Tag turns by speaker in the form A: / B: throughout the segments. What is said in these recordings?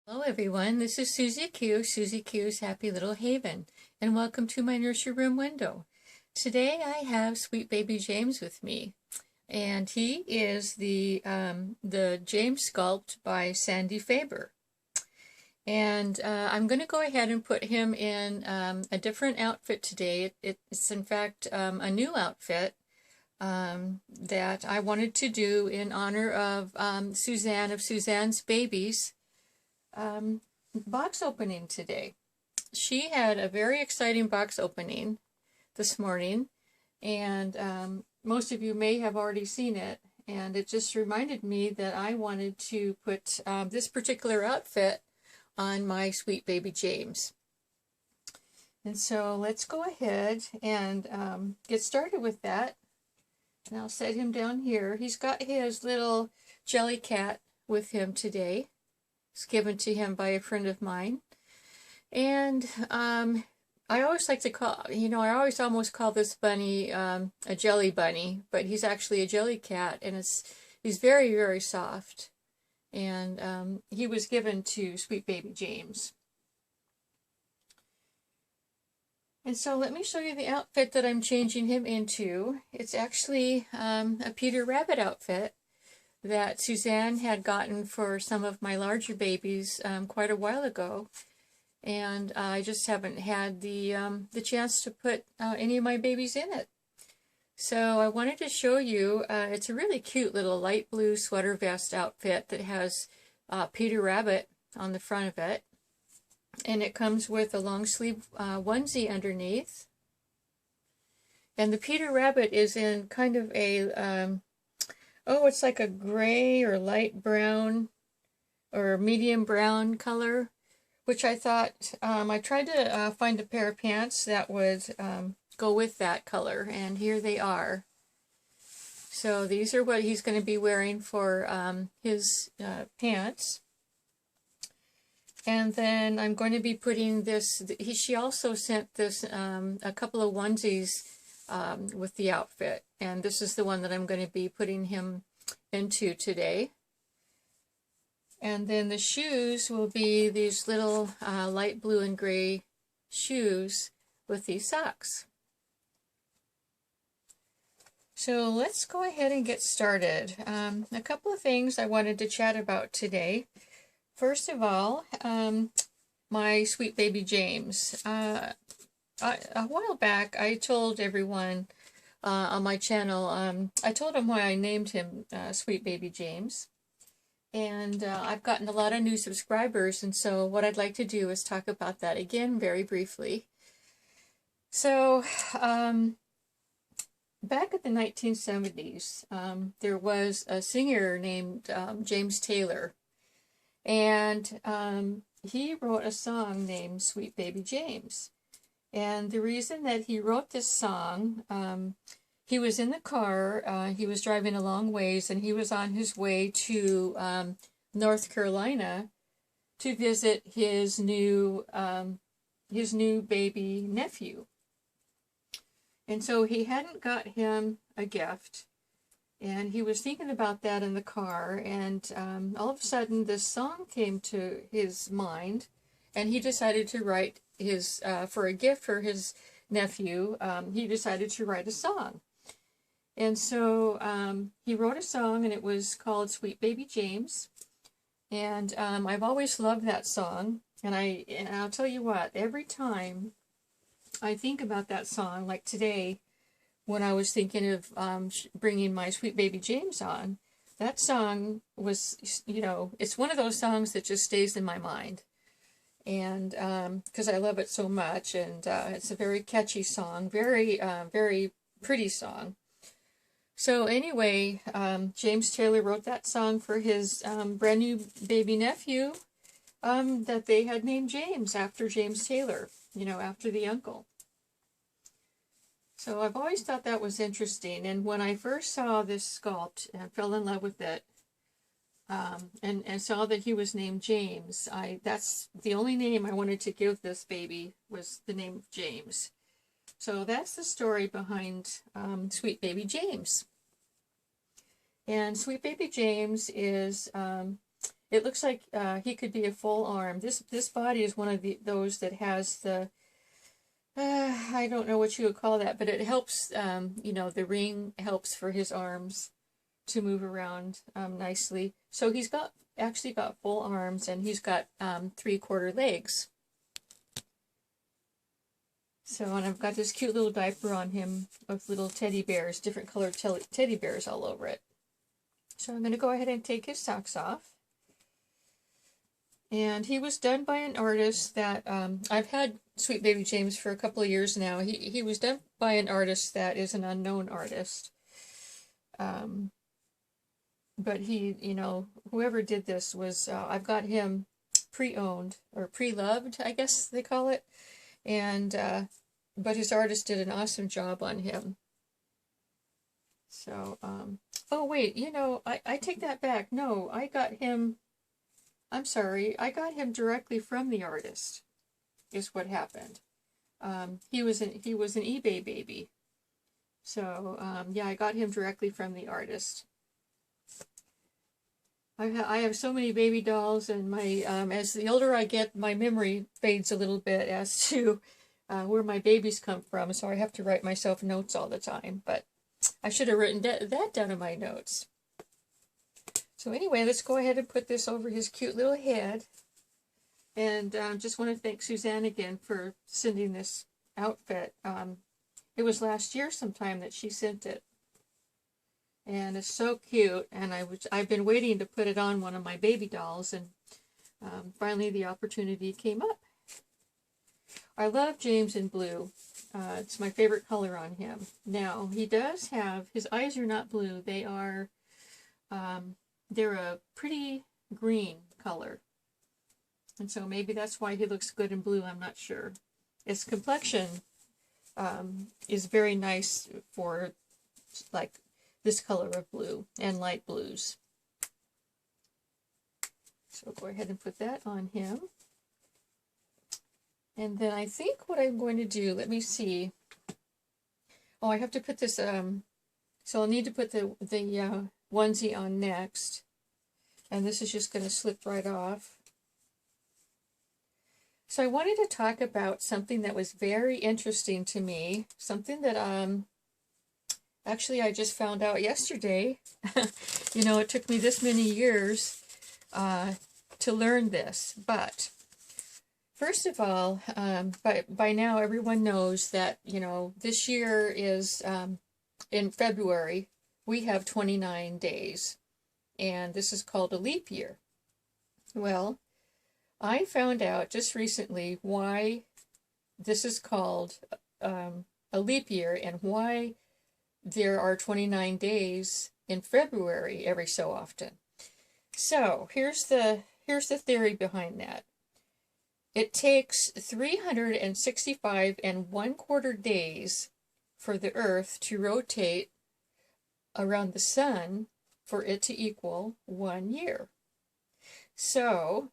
A: Hello everyone, this is Susie Q, Susie Q's Happy Little Haven, and welcome to my nursery room window. Today I have sweet baby James with me, and he is the James sculpt by Sandy Fabor. And I'm going to go ahead and put him in a different outfit today. It's in fact a new outfit that I wanted to do in honor of Suzanne of Suzanne's Babies box opening today. She had a very exciting box opening this morning, and most of you may have already seen it, and it just reminded me that I wanted to put this particular outfit on my sweet baby James. And so let's go ahead and get started with that. And I'll set him down here. He's got his little jelly cat with him today. It's given to him by a friend of mine. And I always like to call, I always almost call this bunny a jelly bunny, but he's actually a jelly cat, and he's very, very soft. And he was given to sweet baby James. And so let me show you the outfit that I'm changing him into. It's actually a Peter Rabbit outfit that Suzanne had gotten for some of my larger babies quite a while ago, and I just haven't had the chance to put any of my babies in it. So I wanted to show you, it's a really cute little light blue sweater vest outfit that has Peter Rabbit on the front of it, and it comes with a long sleeve onesie underneath. And the Peter Rabbit is in kind of a it's like a gray or light brown or medium brown color, which I thought, I tried to find a pair of pants that would go with that color, and here they are. So these are what he's going to be wearing for his pants. And then I'm going to be putting this, she also sent this, a couple of onesies with the outfit, and this is the one that I'm going to be putting him into today. And then the shoes will be these little light blue and gray shoes with these socks. So let's go ahead and get started. A couple of things I wanted to chat about today. First of all, my sweet baby James. A while back, I told everyone on my channel, I told them why I named him Sweet Baby James. And I've gotten a lot of new subscribers, and so what I'd like to do is talk about that again very briefly. So, back in the 1970s, there was a singer named James Taylor, and he wrote a song named Sweet Baby James. And the reason that he wrote this song, he was in the car, he was driving a long ways, and he was on his way to North Carolina to visit his new baby nephew. And so he hadn't got him a gift, and he was thinking about that in the car, and all of a sudden this song came to his mind, and he decided to write his, for a gift for his nephew, he decided to write a song. And so he wrote a song, and it was called Sweet Baby James. And I've always loved that song, and I'll tell you what, every time I think about that song, like today, when I was thinking of bringing my sweet baby James on, that song was, it's one of those songs that just stays in my mind. And because I love it so much, and it's a very catchy song, very, very pretty song. So anyway, James Taylor wrote that song for his brand new baby nephew that they had named James after James Taylor, after the uncle. So I've always thought that was interesting, and when I first saw this sculpt and fell in love with it, and saw that he was named James, that's the only name I wanted to give this baby, was the name of James. So that's the story behind Sweet Baby James. And Sweet Baby James is it looks like he could be a full arm. This body is one of those that has the I don't know what you would call that, but it helps. You know, the ring helps for his arms to move around nicely. So he's actually got full arms, and he's got 3/4 legs. So, and I've got this cute little diaper on him with little teddy bears, different colored teddy bears all over it. So I'm going to go ahead and take his socks off. And he was done by an artist that, I've had Sweet Baby James for a couple of years now. He was done by an artist that is an unknown artist. But he, you know, whoever did this was, I've got him pre-owned, or pre-loved, I guess they call it. And, but his artist did an awesome job on him. So, oh wait, you know, I take that back. No, I got him, I'm sorry, I got him directly from the artist, is what happened. He was an eBay baby. So, yeah, I got him directly from the artist. I have so many baby dolls, and my as the older I get, my memory fades a little bit as to where my babies come from, so I have to write myself notes all the time, but I should have written that down in my notes. So anyway, let's go ahead and put this over his cute little head, and just want to thank Suzanne again for sending this outfit. It was last year sometime that she sent it. And it's so cute, and I've been waiting to put it on one of my baby dolls, and finally the opportunity came up. I love James in blue. It's my favorite color on him. Now, he does have, his eyes are not blue, they are, they're a pretty green color. And so maybe that's why he looks good in blue, I'm not sure. His complexion is very nice for, like, this color of blue and light blues. So go ahead and put that on him. And then I think what I'm going to do, let me see. Oh, I have to put this, so I'll need to put the onesie on next. And this is just going to slip right off. So I wanted to talk about something that was very interesting to me. Something that, actually, I just found out yesterday. You know, it took me this many years to learn this. But first of all, by now everyone knows that, you know, this year is in February, we have 29 days. And this is called a leap year. Well, I found out just recently why this is called a leap year, and why there are 29 days in February every so often. So here's the theory behind that. It takes 365 1/4 days for the Earth to rotate around the sun for it to equal 1 year. So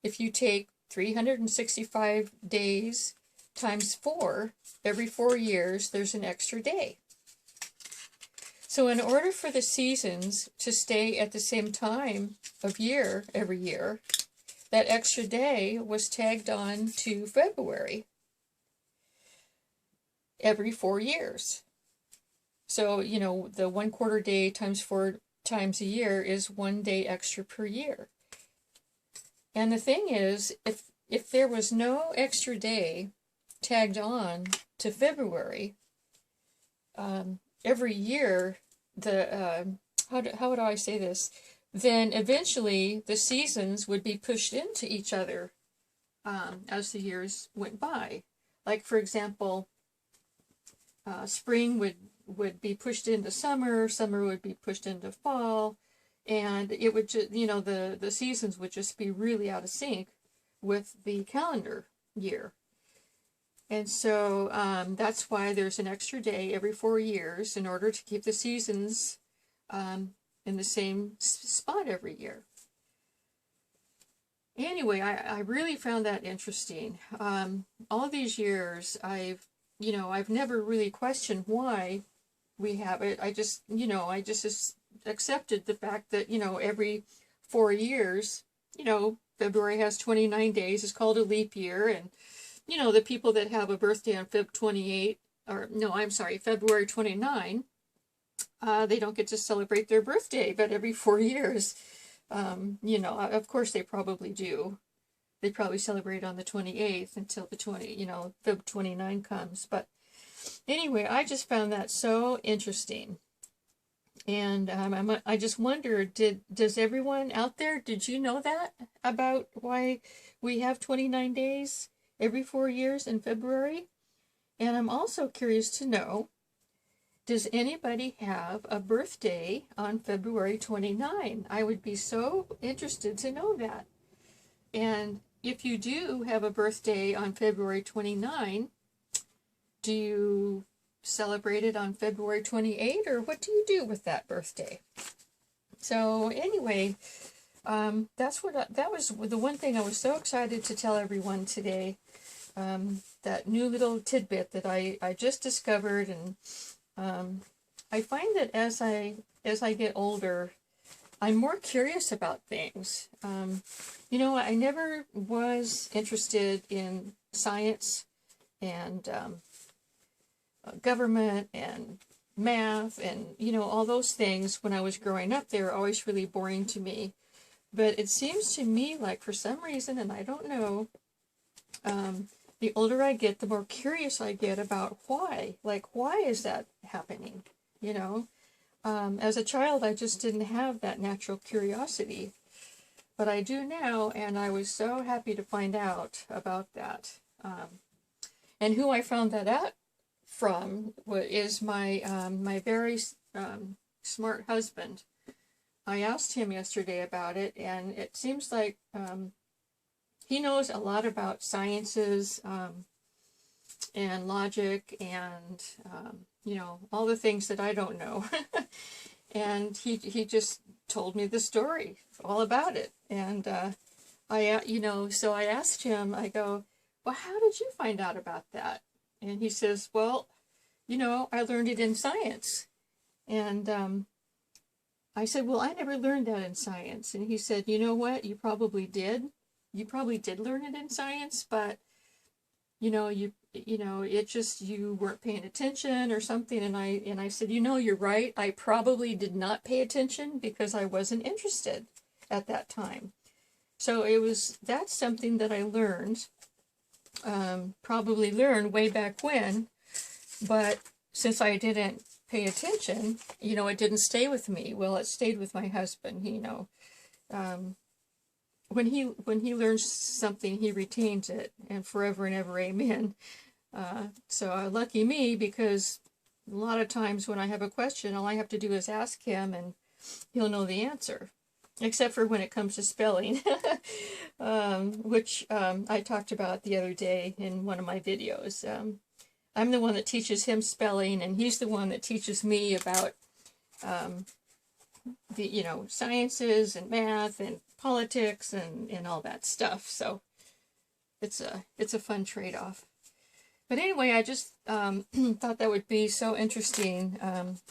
A: if you take 365 days times 4, every 4 years there's an extra day. So in order for the seasons to stay at the same time of year every year, that extra day was tagged on to February every 4 years. So, you know, the 1/4 day times 4 times a year is 1 day extra per year. And the thing is, if there was no extra day tagged on to February, every year, how would I say this? Then eventually the seasons would be pushed into each other as the years went by. Like, for example, spring would be pushed into summer, summer would be pushed into fall, and it would just, you know, the seasons would just be really out of sync with the calendar year. And so that's why there's an extra day every 4 years in order to keep the seasons in the same spot every year. Anyway, I really found that interesting. All these years, I've never really questioned why we have it. I just accepted the fact that, you know, every 4 years you know, February has 29 days. It's called a leap year. And, you know, the people that have a birthday on Feb 28, or no, I'm sorry, February 29, they don't get to celebrate their birthday, but every 4 years, you know, of course they probably do. They probably celebrate on the 28th until the Feb 29 comes. But anyway, I just found that so interesting. And I just wondered, does everyone out there, did you know that about why we have 29 days every 4 years in February? And I'm also curious to know, does anybody have a birthday on February 29? I would be so interested to know that. And if you do have a birthday on February 29, do you celebrate it on February 28, or what do you do with that birthday? So anyway, that was the one thing I was so excited to tell everyone today. That new little tidbit that I just discovered, and I find that as I get older, I'm more curious about things. You know, I never was interested in science and government and math and, you know, all those things when I was growing up. They were always really boring to me. But it seems to me like for some reason, and I don't know, the older I get, the more curious I get about why. Like, why is that happening? You know? As a child, I just didn't have that natural curiosity. But I do now, and I was so happy to find out about that. And who I found that out from is my my very smart husband. I asked him yesterday about it, and it seems like he knows a lot about sciences and logic and you know, all the things that I don't know. And he just told me the story all about it. And you know, so I asked him, I go, well, how did you find out about that? And he says, well, you know, I learned it in science. And I said, well, I never learned that in science. And he said, you know what, you probably did. You probably did learn it in science, but you know, it just, you weren't paying attention or something. And I said, you know, you're right. I probably did not pay attention because I wasn't interested at that time. So that's something that I learned, probably learned way back when, but since I didn't pay attention, you know, it didn't stay with me. Well, it stayed with my husband, you know. When he learns something, he retains it, and forever and ever, amen. So lucky me, because a lot of times when I have a question, all I have to do is ask him, and he'll know the answer. Except for when it comes to spelling, which I talked about the other day in one of my videos. I'm the one that teaches him spelling, and he's the one that teaches me about the, you know, sciences and math and politics and all that stuff. So it's a fun trade-off. But anyway, I just thought that would be so interesting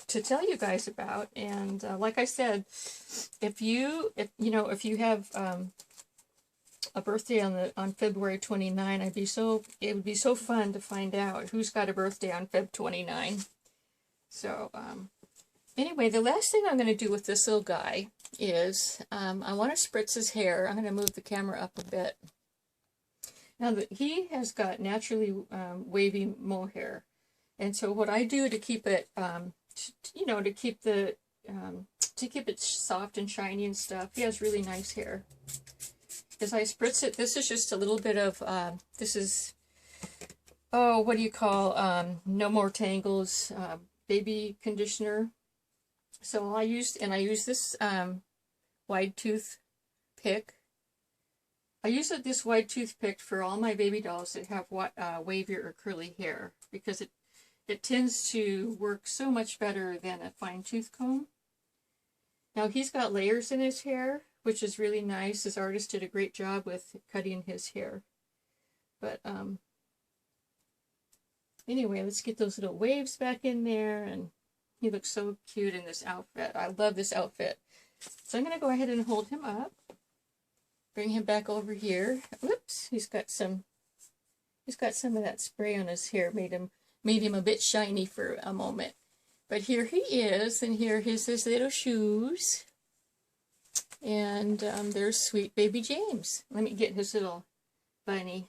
A: to tell you guys about. And like I said, if you have a birthday on February 29, it would be so fun to find out who's got a birthday on Feb 29. So anyway, the last thing I'm going to do with this little guy is I want to spritz his hair. I'm going to move the camera up a bit. Now, he has got naturally wavy mohair, and so what I do to keep it, to keep it soft and shiny and stuff, he has really nice hair. As I spritz it, this is just a little bit of, what do you call, No More Tangles baby conditioner. So I use this wide tooth pick. I use this wide toothpick for all my baby dolls that have wavy or curly hair, because it tends to work so much better than a fine tooth comb. Now, he's got layers in his hair, which is really nice. His artist did a great job with cutting his hair. But anyway, let's get those little waves back in there, and he looks so cute in this outfit. I love this outfit. So I'm going to go ahead and hold him up. bring him back over here. Whoops, he's got some of that spray on his hair, made him a bit shiny for a moment. But here he is, and here is his little shoes. And there's sweet baby James. Let me get his little bunny.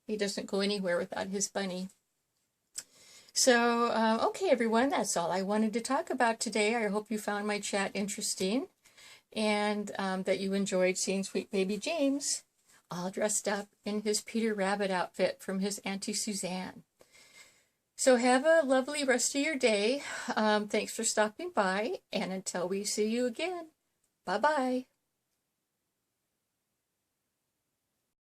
A: He doesn't go anywhere without his bunny. So, okay, everyone, that's all I wanted to talk about today. I hope you found my chat interesting, and that you enjoyed seeing sweet baby James all dressed up in his Peter Rabbit outfit from his Auntie Suzanne. So have a lovely rest of your day. Thanks for stopping by, and until we see you again, bye-bye.